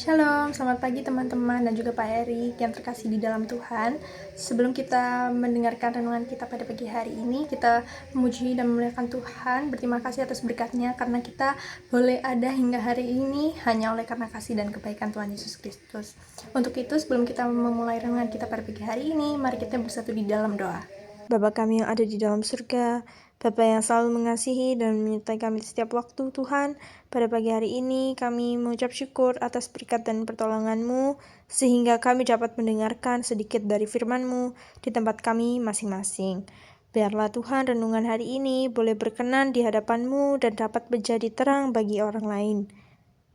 Shalom, selamat pagi teman-teman dan juga Pak Erik yang terkasih di dalam Tuhan. Sebelum kita mendengarkan renungan kita pada pagi hari ini, kita memuji dan memuliakan Tuhan, berterima kasih atas berkat-Nya karena kita boleh ada hingga hari ini hanya oleh karena kasih dan kebaikan Tuhan Yesus Kristus. Untuk itu, sebelum kita memulai renungan kita pada pagi hari ini, mari kita bersatu di dalam doa. Bapa kami yang ada di dalam surga, Bapa yang selalu mengasihi dan menyertai kami di setiap waktu, Tuhan. Pada pagi hari ini kami mengucap syukur atas berkat dan pertolongan-Mu, sehingga kami dapat mendengarkan sedikit dari firman-Mu di tempat kami masing-masing. Biarlah Tuhan renungan hari ini boleh berkenan di hadapan-Mu dan dapat menjadi terang bagi orang lain.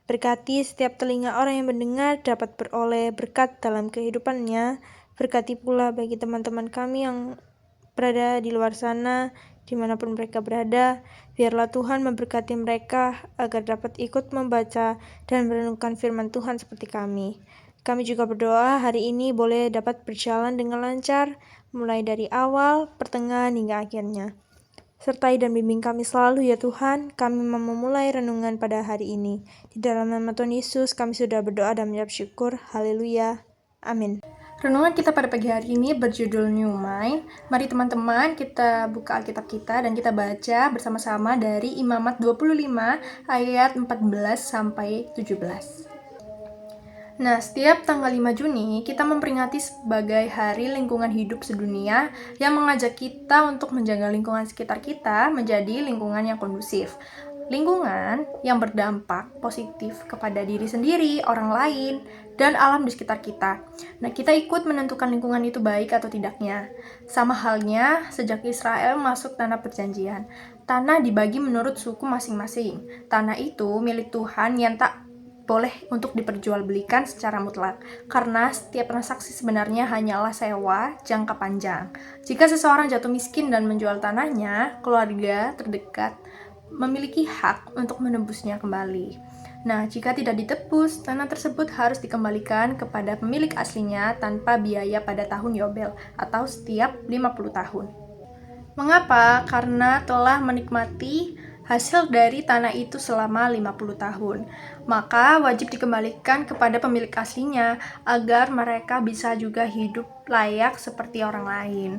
Berkati setiap telinga orang yang mendengar dapat beroleh berkat dalam kehidupannya. Berkati pula bagi teman-teman kami yang berada di luar sana, dimanapun mereka berada. Biarlah Tuhan memberkati mereka agar dapat ikut membaca dan merenungkan firman Tuhan seperti kami. Kami juga berdoa hari ini boleh dapat berjalan dengan lancar, mulai dari awal, pertengahan, hingga akhirnya. Sertai dan bimbing kami selalu ya Tuhan, kami mau memulai renungan pada hari ini. Di dalam nama Tuhan Yesus kami sudah berdoa dan mengucap syukur. Haleluya. Amin. Renungan kita pada pagi hari ini berjudul New Mind. Mari teman-teman kita buka Alkitab kita dan kita baca bersama-sama dari Imamat 25 ayat 14 sampai 17. Nah, setiap tanggal 5 Juni kita memperingati sebagai Hari Lingkungan Hidup Sedunia yang mengajak kita untuk menjaga lingkungan sekitar kita menjadi lingkungan yang kondusif. Lingkungan yang berdampak positif kepada diri sendiri, orang lain, dan alam di sekitar kita. Nah, kita ikut menentukan lingkungan itu baik atau tidaknya. Sama halnya sejak Israel masuk tanah perjanjian. Tanah dibagi menurut suku masing-masing. Tanah itu milik Tuhan yang tak boleh untuk diperjualbelikan secara mutlak, karena setiap transaksi sebenarnya hanyalah sewa jangka panjang. Jika seseorang jatuh miskin dan menjual tanahnya, keluarga terdekat memiliki hak untuk menebusnya kembali. Nah, jika tidak ditebus, tanah tersebut harus dikembalikan kepada pemilik aslinya tanpa biaya pada tahun Yobel atau setiap 50 tahun. Mengapa? Karena telah menikmati hasil dari tanah itu selama 50 tahun. Maka wajib dikembalikan kepada pemilik aslinya agar mereka bisa juga hidup layak seperti orang lain.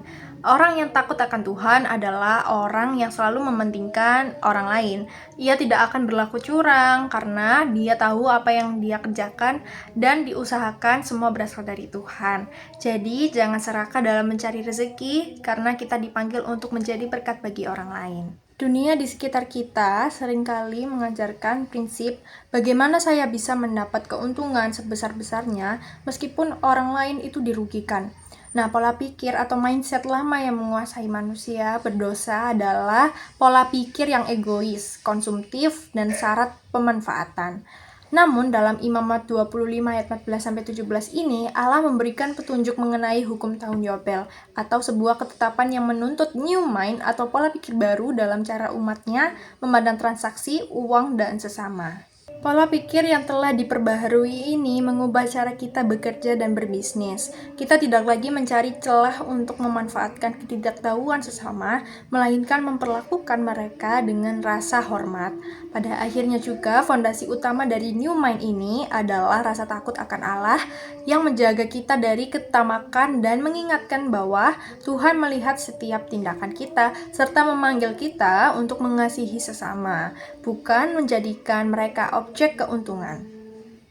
Orang yang takut akan Tuhan adalah orang yang selalu mementingkan orang lain. Ia tidak akan berlaku curang karena dia tahu apa yang dia kerjakan dan diusahakan semua berasal dari Tuhan. Jadi jangan serakah dalam mencari rezeki karena kita dipanggil untuk menjadi berkat bagi orang lain. Dunia di sekitar kita seringkali mengajarkan prinsip bagaimana saya bisa mendapat keuntungan sebesar-besarnya meskipun orang lain itu dirugikan. Nah, pola pikir atau mindset lama yang menguasai manusia berdosa adalah pola pikir yang egois, konsumtif, dan syarat pemanfaatan. Namun dalam Imamat 25 ayat 14-17 ini, Allah memberikan petunjuk mengenai hukum tahun Yobel, atau sebuah ketetapan yang menuntut new mind atau pola pikir baru dalam cara umatnya memandang transaksi, uang, dan sesama. Pola pikir yang telah diperbaharui ini mengubah cara kita bekerja dan berbisnis. Kita tidak lagi mencari celah untuk memanfaatkan ketidaktahuan sesama, melainkan memperlakukan mereka dengan rasa hormat. Pada akhirnya juga, fondasi utama dari New Mind ini adalah rasa takut akan Allah yang menjaga kita dari ketamakan dan mengingatkan bahwa Tuhan melihat setiap tindakan kita serta memanggil kita untuk mengasihi sesama, bukan menjadikan mereka objek keuntungan.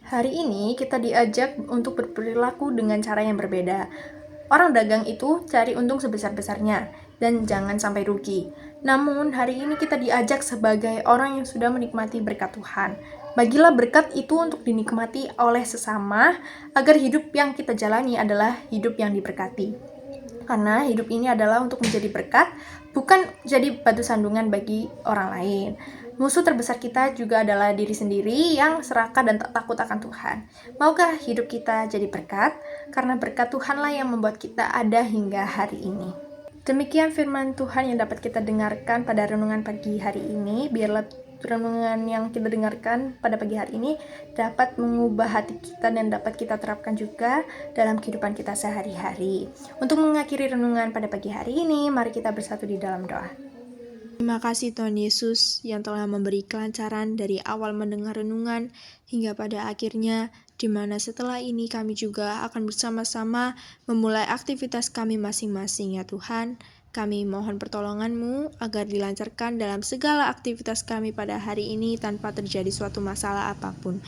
Hari ini kita diajak untuk berperilaku dengan cara yang berbeda. Orang dagang itu cari untung sebesar-besarnya dan jangan sampai rugi. Namun hari ini kita diajak sebagai orang yang sudah menikmati berkat Tuhan. Bagilah berkat itu untuk dinikmati oleh sesama agar hidup yang kita jalani adalah hidup yang diberkati. Karena hidup ini adalah untuk menjadi berkat, bukan jadi batu sandungan bagi orang lain. Musuh terbesar kita juga adalah diri sendiri yang serakah dan tak takut akan Tuhan. Maukah hidup kita jadi berkat? Karena berkat Tuhanlah yang membuat kita ada hingga hari ini. Demikian firman Tuhan yang dapat kita dengarkan pada renungan pagi hari ini. Biarlah renungan yang kita dengarkan pada pagi hari ini dapat mengubah hati kita dan dapat kita terapkan juga dalam kehidupan kita sehari-hari. Untuk mengakhiri renungan pada pagi hari ini, mari kita bersatu di dalam doa. Terima kasih Tuhan Yesus yang telah memberi kelancaran dari awal mendengar renungan hingga pada akhirnya di mana setelah ini kami juga akan bersama-sama memulai aktivitas kami masing-masing ya Tuhan. Kami mohon pertolongan-Mu agar dilancarkan dalam segala aktivitas kami pada hari ini tanpa terjadi suatu masalah apapun.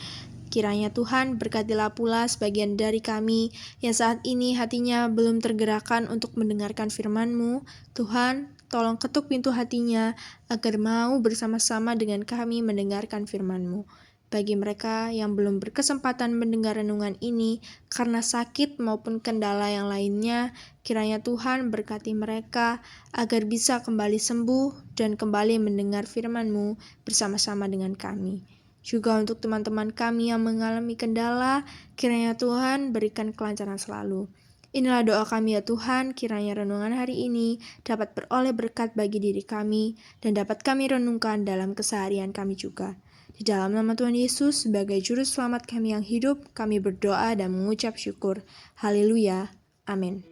Kiranya Tuhan berkatilah pula sebagian dari kami yang saat ini hatinya belum tergerakkan untuk mendengarkan firman-Mu. Tuhan, tolong ketuk pintu hatinya agar mau bersama-sama dengan kami mendengarkan firman-Mu. Bagi mereka yang belum berkesempatan mendengar renungan ini karena sakit maupun kendala yang lainnya, kiranya Tuhan berkati mereka agar bisa kembali sembuh dan kembali mendengar firman-Mu bersama-sama dengan kami. Juga untuk teman-teman kami yang mengalami kendala, kiranya Tuhan berikan kelancaran selalu. Inilah doa kami ya Tuhan, kiranya renungan hari ini dapat beroleh berkat bagi diri kami dan dapat kami renungkan dalam keseharian kami juga. Di dalam nama Tuhan Yesus, sebagai juru selamat kami yang hidup, kami berdoa dan mengucap syukur. Haleluya. Amin.